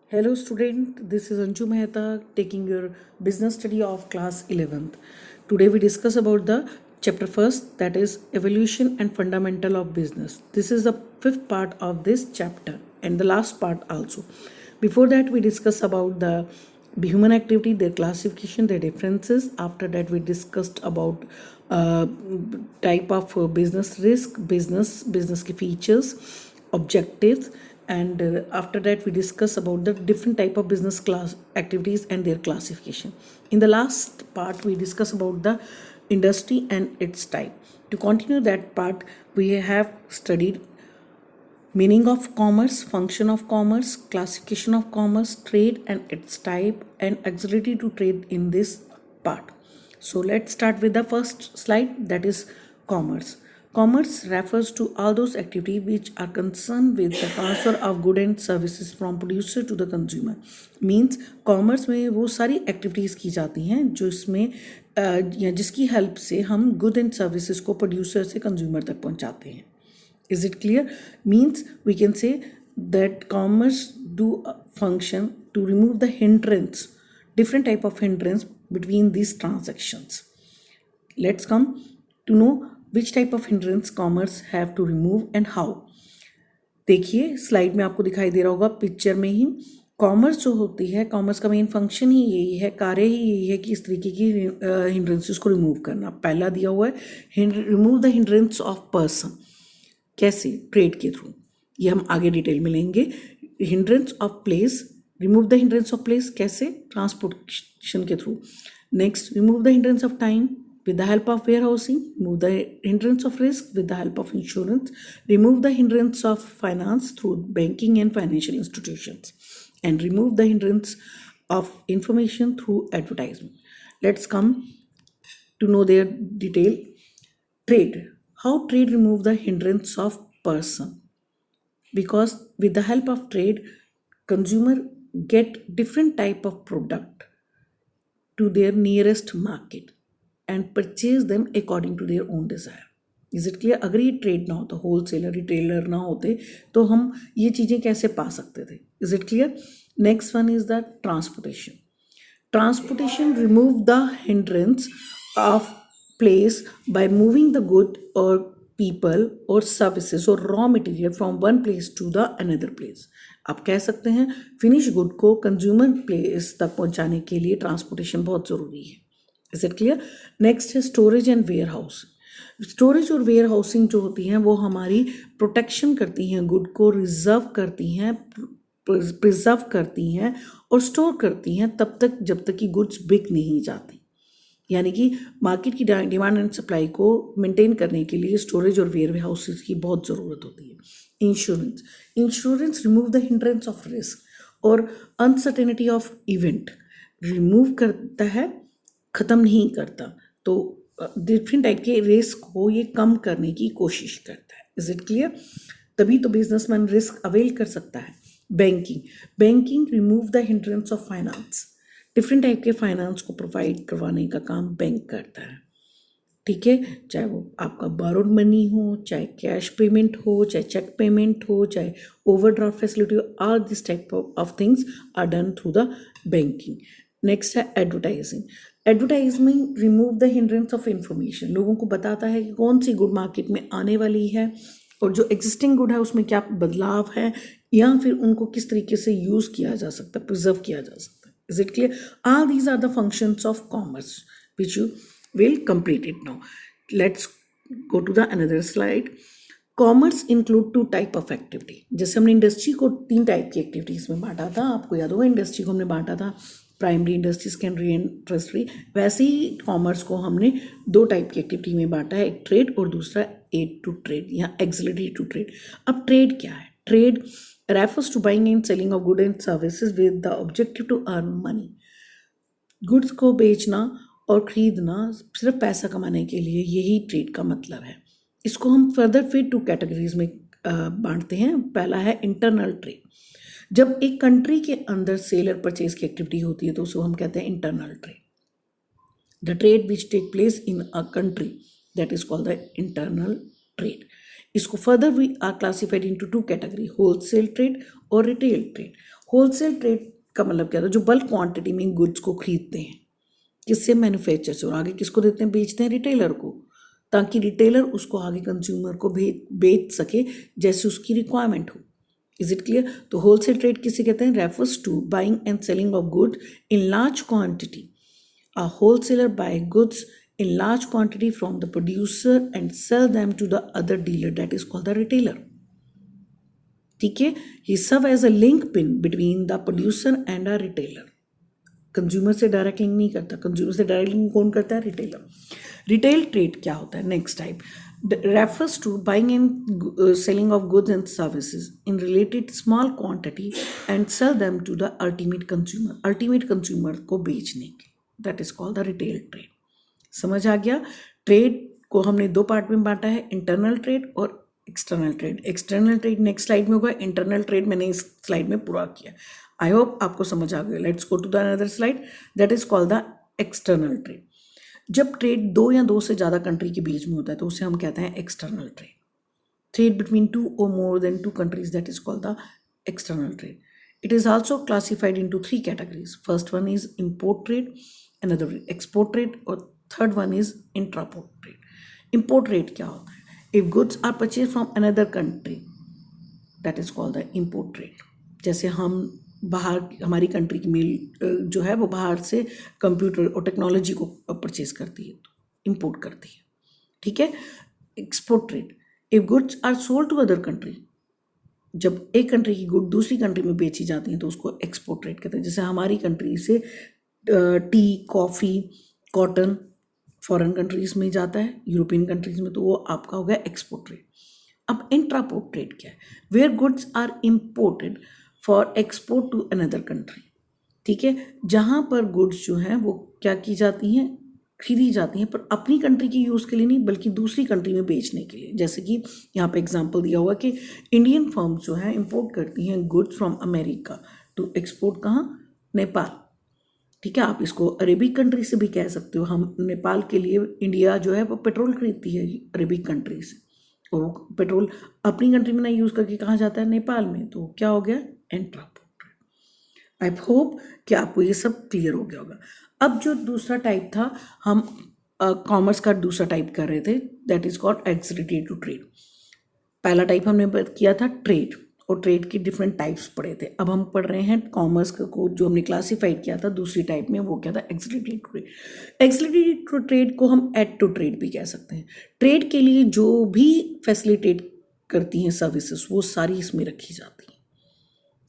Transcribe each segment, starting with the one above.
Hello student, this is Anju Mehta taking your business study of class 11th. Today we discuss about the chapter first, that is evolution and fundamental of business. This is the fifth part of this chapter and the last part also. Before that we discuss about the human activity, their classification, their differences. After that we discussed about type of business risk, business के features, objectives, and after that we discuss about the different type of business class activities and their classification. In the last part we discuss about the industry and its type. To continue that part, we have studied meaning of commerce, function of commerce, classification of commerce, trade and its type, and auxiliary to trade in this part. So let's start with the first slide, that is commerce. Commerce refers to all those activities which are concerned with the transfer of goods and services from producer to the consumer. Means commerce में वो सारी activities की जाती हैं जो इसमें या जिसकी हेल्प से हम गुड एंड सर्विसेज को प्रोड्यूसर से कंज्यूमर तक पहुंचाते हैं. Is it clear? Means we can say that commerce do a function to remove the hindrance, different type of hindrance between these transactions. Let's come to know which type of hindrance commerce have to remove and how. देखिए slide में आपको दिखाई दे रहा होगा picture में ही. Commerce जो होती है, कॉमर्स का मेन फंक्शन ही यही है, कार्य ही यही है कि इस तरीके की हिंड्रेंसेस को रिमूव करना. पहला दिया हुआ है remove the hindrance of person. कैसे? ट्रेड के थ्रू. ये हम आगे डिटेल में लेंगे. Hindrance of place, remove the hindrance of place कैसे? ट्रांसपोर्टेशन के through. Next, remove the hindrance of time with the help of warehousing. Remove the hindrance of risk with the help of insurance. Remove the hindrance of finance through banking and financial institutions, and remove the hindrance of information through advertisement. Let's come to know their detail. Trade. How trade remove the hindrance of person? Because with the help of trade, consumer get different type of product to their nearest market and purchase them according to their own desire. Is it clear? अगर ये trade ना होता, wholesaler retailer ना होते, तो हम ये चीज़ें कैसे पा सकते थे? Is it clear? Next one is the transportation. Transportation remove the hindrance of place by moving the good or people or services or raw material from one place to the another place. आप कह सकते हैं finish good को consumer place तक पहुंचाने के लिए transportation बहुत ज़रूरी है. Is it clear? नेक्स्ट है storage and warehousing. Storage और वेयर हाउसिंग जो होती हैं वो हमारी प्रोटेक्शन करती हैं, गुड को रिजर्व करती हैं, प्रिजर्व करती हैं और स्टोर करती हैं तब तक जब तक कि गुड्स बिक नहीं जाती. यानी कि मार्केट की डिमांड एंड सप्लाई को मेंटेन करने के लिए स्टोरेज और वेयर हाउसेज की बहुत ज़रूरत होती है. Insurance. Insurance remove the hindrance of risk और अनसर्टेनिटी ऑफ इवेंट. रिमूव करता है, ख़त्म नहीं करता. तो डिफरेंट टाइप के रिस्क को ये कम करने की कोशिश करता है. Is it clear? तभी तो बिजनेसमैन रिस्क अवेल कर सकता है. Banking. Banking remove the hindrance of finance. Different type के फाइनेंस को प्रोवाइड करवाने का काम बैंक करता है. ठीक है, चाहे वो आपका बोरोड मनी हो, चाहे कैश पेमेंट हो, चाहे चेक पेमेंट हो, चाहे ओवरड्राफ्ट फैसिलिटी हो, all this type of things are done through the banking. Next है advertising. Advertisement remove the hindrance of information. लोगों को बताता है कि कौन सी गुड मार्केट में आने वाली है और जो एग्जिस्टिंग गुड है उसमें क्या बदलाव है या फिर उनको किस तरीके से यूज़ किया जा सकता है, प्रिजर्व किया जा सकता है. Is it clear? All these are the functions of commerce which you will complete it now. Let's go to the another slide. Commerce include two type of activity. जैसे हमने इंडस्ट्री को 3 टाइप की activities में बांटा था, आपको याद होगा इंडस्ट्री को हमने बांटा था primary industry, secondary and tertiary. वैसे ही कॉमर्स को हमने 2 टाइप की एक्टिविटी में बांटा है, एक ट्रेड और दूसरा एड टू ट्रेड या एक्सिलरी टू ट्रेड. अब ट्रेड क्या है? Trade refers to buying and selling of good and services with the objective to earn money. Goods को बेचना और खरीदना सिर्फ पैसा कमाने के लिए, यही ट्रेड का मतलब है. इसको हम फर्दर फिर 2 कैटेगरीज में बांटते हैं. पहला है इंटरनल ट्रेड. जब एक कंट्री के अंदर सेल और परचेज की एक्टिविटी होती है तो उसको हम कहते हैं internal trade. The trade which take place in a country, that is called the internal trade. इसको further we are classified into 2 category, wholesale trade और रिटेल ट्रेड. होलसेल ट्रेड का मतलब क्या था, जो बल्क क्वांटिटी में गुड्स को खरीदते हैं किससे, मैन्युफैक्चर से, और आगे किसको देते हैं, बेचते हैं रिटेलर को, ताकि रिटेलर उसको आगे कंज्यूमर को बेच सके जैसे उसकी रिक्वायरमेंट हो। Is it clear? तो होलसेल ट्रेड किसे कहते हैं? Refers to buying and selling of good in large quantity. A wholesaler buy goods in large quantity from the producer and sell them to the other dealer, that is called the retailer. ठीक है, he serve as a link pin between the producer and a retailer. Consumer से direct link नहीं करता, consumer से direct link कौन करता है? Retailer. Retail trade क्या होता है? Next type refers to buying and selling of goods and services in related small quantity and sell them to the ultimate consumer, ultimate consumer को बेचने के, that is called the retail trade. समझ आ गया? Trade को हमने दो part में बांटा है, इंटरनल ट्रेड और external trade. External trade next slide में होगा, इंटरनल ट्रेड मैंने इस स्लाइड में पूरा किया। आई होप आपको समझ आ गया। Let's go to the another slide, that is called the external trade. जब ट्रेड दो या दो से ज़्यादा कंट्री के बीच में होता है तो उसे हम कहते हैं external trade. Trade between two और more than two countries, that is called the external trade. It is also classified into three categories. First one is import trade, another export trade, और third one is intraport trade. Import trade क्या होता है? If goods are purchased from another country, that is called the import trade. जैसे हम बाहर, हमारी country की मिल जो है वो बाहर से कंप्यूटर और टेक्नोलॉजी को परचेज करती है, तो इम्पोर्ट करती है। ठीक है। Export trade, if goods are sold to other country, जब एक कंट्री की गुड दूसरी कंट्री में बेची जाती हैं तो उसको एक्सपोर्ट ट्रेड कहते हैं। जैसे हमारी कंट्री से T, coffee, cotton foreign countries में जाता है, यूरोपियन कंट्रीज में, तो वो आपका हो गया एक्सपोर्ट ट्रेड। अब इंट्रापोर्ट ट्रेड क्या है? Where goods are imported for export to another country. ठीक है, जहाँ पर गुड्स जो हैं वो क्या की जाती हैं, खरीदी जाती हैं, पर अपनी कंट्री की यूज़ के लिए नहीं बल्कि दूसरी कंट्री में बेचने के लिए। जैसे कि यहाँ पे एग्जांपल दिया हुआ कि इंडियन फर्म्स जो हैं इंपोर्ट करती हैं goods from America to export कहाँ? नेपाल। ठीक है, आप इसको अरेबिक कंट्री से भी कह सकते हो। हम नेपाल के लिए, इंडिया जो है वो पेट्रोल खरीदती है अरेबिक कंट्री से, और वो पेट्रोल अपनी कंट्री में नहीं यूज़ करके कहाँ जाता है? नेपाल में। तो क्या हो गया? इंट्रापोर्ट। आई होप कि आपको ये सब क्लियर हो गया होगा। अब जो दूसरा टाइप था, हम कॉमर्स का दूसरा टाइप कर रहे थे, that is called extended trade. पहला टाइप हमने किया था ट्रेड, और ट्रेड की डिफरेंट टाइप्स पढ़े थे। अब हम पढ़ रहे हैं कॉमर्स को, जो हमने क्लासीफाइड किया था दूसरी टाइप में, वो क्या था? Extended trade. एक्सटेंडेड ट्रेड को हम ऐड टू ट्रेड भी कह सकते हैं। ट्रेड के लिए जो भी फैसिलिटेट करती हैं सर्विसेज, वो सारी इसमें रखी जाती हैं।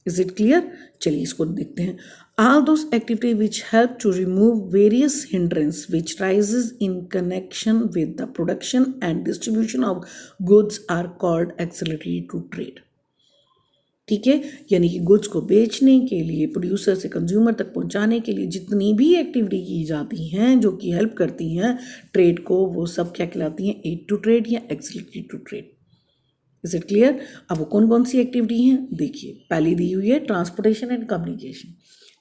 Is it clear? चलिए इसको देखते हैं। All those activities which help to remove various hindrance which rises in connection with the production and distribution of goods are called auxiliary to trade. ठीक है, यानी कि गुड्स को बेचने के लिए, प्रोड्यूसर से कंज्यूमर तक पहुंचाने के लिए जितनी भी एक्टिविटी की जाती हैं जो कि हेल्प करती हैं ट्रेड को, वो सब क्या कहलाती हैं? एड टू ट्रेड या ancillary to trade. Is it clear? अब वो कौन कौन सी एक्टिविटी हैं देखिए। पहली दी हुई है ट्रांसपोर्टेशन एंड कम्युनिकेशन।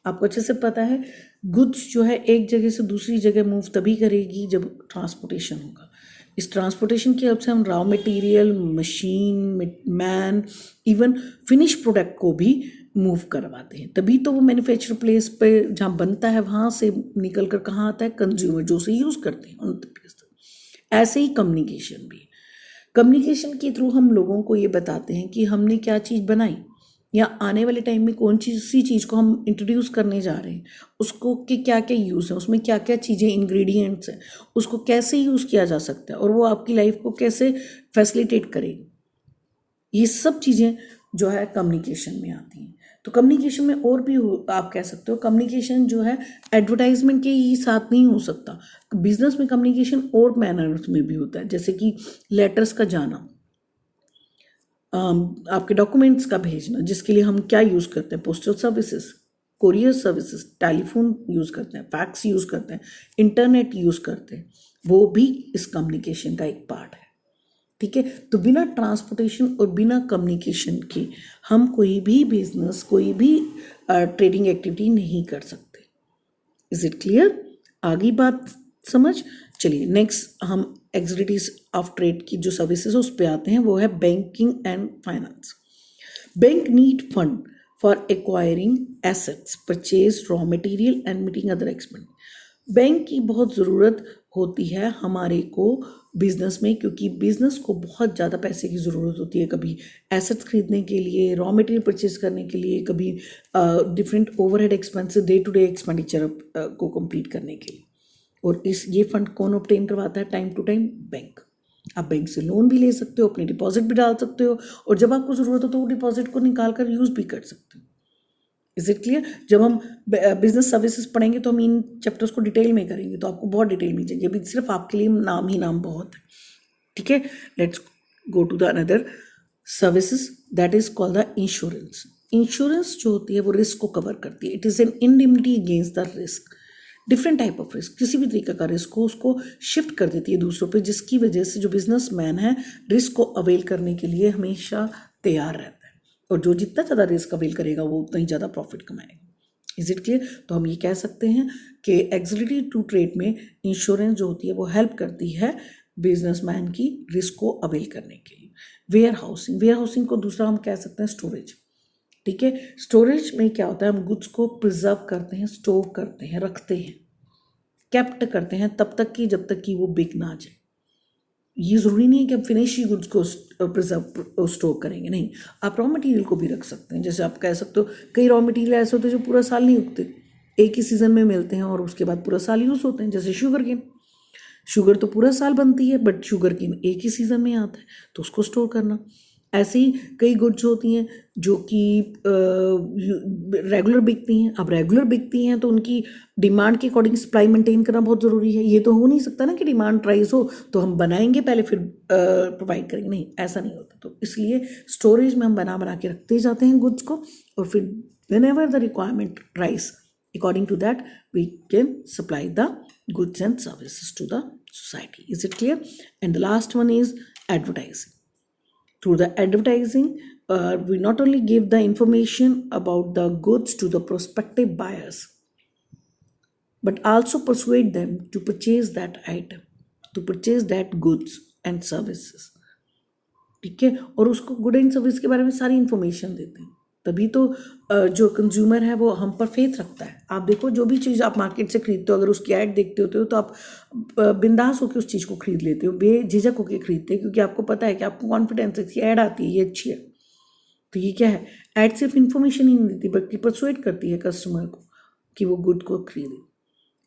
आपको अच्छे से पता है गुड्स जो है एक जगह से दूसरी जगह मूव तभी करेगी जब ट्रांसपोर्टेशन होगा। इस ट्रांसपोर्टेशन की हेल्प से हम raw material, machine, man, even finish product को भी मूव करवाते हैं। तभी तो वो मैन्युफैक्चर प्लेस पे जहाँ बनता है वहाँ से निकल कर कहाँ आता है? कंज्यूमर जो उसे यूज़ करते हैं उन प्लेस तक। ऐसे ही कम्युनिकेशन भी, कम्युनिकेशन के थ्रू हम लोगों को ये बताते हैं कि हमने क्या चीज़ बनाई, या आने वाले टाइम में कौन सी चीज़ को हम इंट्रोड्यूस करने जा रहे हैं, उसको के क्या क्या यूज़ है, उसमें क्या क्या चीज़ें, इंग्रेडिएंट्स हैं, उसको कैसे यूज़ किया जा सकता है, और वो आपकी लाइफ को कैसे फैसिलिटेट करेगी। ये सब चीज़ें जो है कम्युनिकेशन में आती हैं। तो कम्युनिकेशन में और भी आप कह सकते हो, कम्युनिकेशन जो है एडवर्टाइजमेंट के ही साथ नहीं हो सकता। बिजनेस में कम्युनिकेशन और मैनर्स में भी होता है, जैसे कि लेटर्स का जाना, आपके डॉक्यूमेंट्स का भेजना, जिसके लिए हम क्या यूज़ करते हैं? Postal services, courier services, telephone use करते हैं, फैक्स यूज़ करते हैं, इंटरनेट यूज़ करते हैं, वो भी इस कम्युनिकेशन का एक पार्ट है। ठीक है, तो बिना ट्रांसपोर्टेशन और बिना कम्युनिकेशन के हम कोई भी बिजनेस, कोई भी ट्रेडिंग एक्टिविटी नहीं कर सकते। Is it clear? आगे बात समझ। चलिए नेक्स्ट हम एक्टिविटीज ऑफ ट्रेड की जो सर्विसेज है उस पर आते हैं, वो है banking and finance. Bank need fund for acquiring assets, purchase raw material and meeting other expense. Bank की बहुत ज़रूरत होती है हमारे को बिजनेस में, क्योंकि बिजनेस को बहुत ज़्यादा पैसे की ज़रूरत होती है, कभी एसेट्स खरीदने के लिए, रॉ मटेरियल परचेज करने के लिए, कभी different overhead expenses, day to day expenditure को कंप्लीट करने के लिए। और ये फंड कौन ऑब्टेन करवाता है? Time to time bank. आप बैंक से लोन भी ले सकते हो, अपनी डिपॉजिट भी डाल सकते हो, और जब आपको ज़रूरत हो तो वो डिपॉजिट को निकाल कर यूज़ भी कर सकते हो। Is it clear? जब हम बिजनेस सर्विसेज पढ़ेंगे तो हम इन चैप्टर्स को डिटेल में करेंगे, तो आपको बहुत डिटेल मिल जाएगी। अभी सिर्फ आपके लिए नाम ही नाम बहुत है, ठीक है। Let's go to the another services, that is called the insurance. Insurance जो होती है वो रिस्क को कवर करती है। It is an indemnity against the risk. Different type of risk, किसी भी तरीके का रिस्क हो उसको शिफ्ट कर देती है दूसरों पे, जिसकी वजह से जो बिजनेसमैन है रिस्क को अवेल करने के लिए हमेशा तैयार रहता है, और जो जितना ज़्यादा रिस्क अवेल करेगा वो उतना ही ज़्यादा प्रॉफिट कमाएगा। Is it clear? तो हम ये कह सकते हैं कि एक्सिलरी टू ट्रेड में इंश्योरेंस जो होती है वो हेल्प करती है बिजनेसमैन की रिस्क को अवेल करने के लिए। वेयर हाउसिंग, वेयर हाउसिंग को दूसरा हम कह सकते हैं स्टोरेज, ठीक है। स्टोरेज में क्या होता है? हम गुड्स को प्रिजर्व करते हैं, स्टोर करते हैं, रखते हैं, कैप्ट करते हैं तब तक कि जब तक कि वो बिक ना जाए। ये ज़रूरी नहीं है कि हम फिनिश ही गुड्स को प्रिजर्व स्टोर करेंगे, नहीं, आप रॉ मटेरियल को भी रख सकते हैं। जैसे आप कह सकते हो कई रॉ मटेरियल ऐसे होते हैं जो पूरा साल नहीं उगते, एक ही सीज़न में मिलते हैं और उसके बाद पूरा साल यूज़ होते हैं। जैसे शुगर केन, शुगर तो पूरा साल बनती है बट शुगर केन एक ही सीज़न में आता है, तो उसको स्टोर करना। ऐसे ही कई गुड्स होती हैं जो कि रेगुलर बिकती हैं। अब रेगुलर बिकती हैं तो उनकी डिमांड के अकॉर्डिंग सप्लाई मेंटेन करना बहुत ज़रूरी है। ये तो हो नहीं सकता ना कि डिमांड प्राइस हो तो हम बनाएंगे पहले फिर प्रोवाइड करेंगे, नहीं, ऐसा नहीं होता। तो इसलिए स्टोरेज में हम बना बना के रखते जाते हैं गुड्स को, और फिर whenever the requirement rise, according to that we can supply the goods and services to the society. Is it clear? And the last one is advertising. Through the advertising, we not only give the information about the goods to the prospective buyers, but also persuade them to purchase that item, to purchase that goods and services. ठीक है, और उसको good and service के बारे में सारी information देते हैं, तभी तो जो कंज्यूमर है वो हम पर फेथ रखता है। आप देखो जो भी चीज़ आप मार्केट से खरीदते हो, अगर उसकी ऐड देखते होते हो तो आप बिंदास होकर उस चीज़ को खरीद लेते हो, बेझिझक होकर खरीदते हैं, क्योंकि आपको पता है कि आपको कॉन्फिडेंस है कि ऐड आती है, ये अच्छी है। तो ये क्या है? ऐड सिर्फ इन्फॉर्मेशन ही नहीं देती बल्कि परसुएट करती है कस्टमर को कि वो गुड को खरीदे।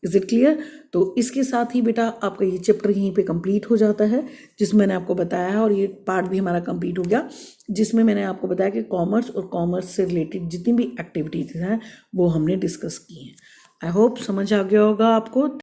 Is it clear? तो इसके साथ ही बेटा आपका ये चैप्टर यहीं पे कंप्लीट हो जाता है, जिसमें मैंने आपको बताया है, और ये पार्ट भी हमारा कंप्लीट हो गया, जिसमें मैंने आपको बताया कि कॉमर्स और कॉमर्स से रिलेटेड जितनी भी एक्टिविटीज़ हैं वो हमने डिस्कस की हैं। आई होप समझ आ गया होगा आपको।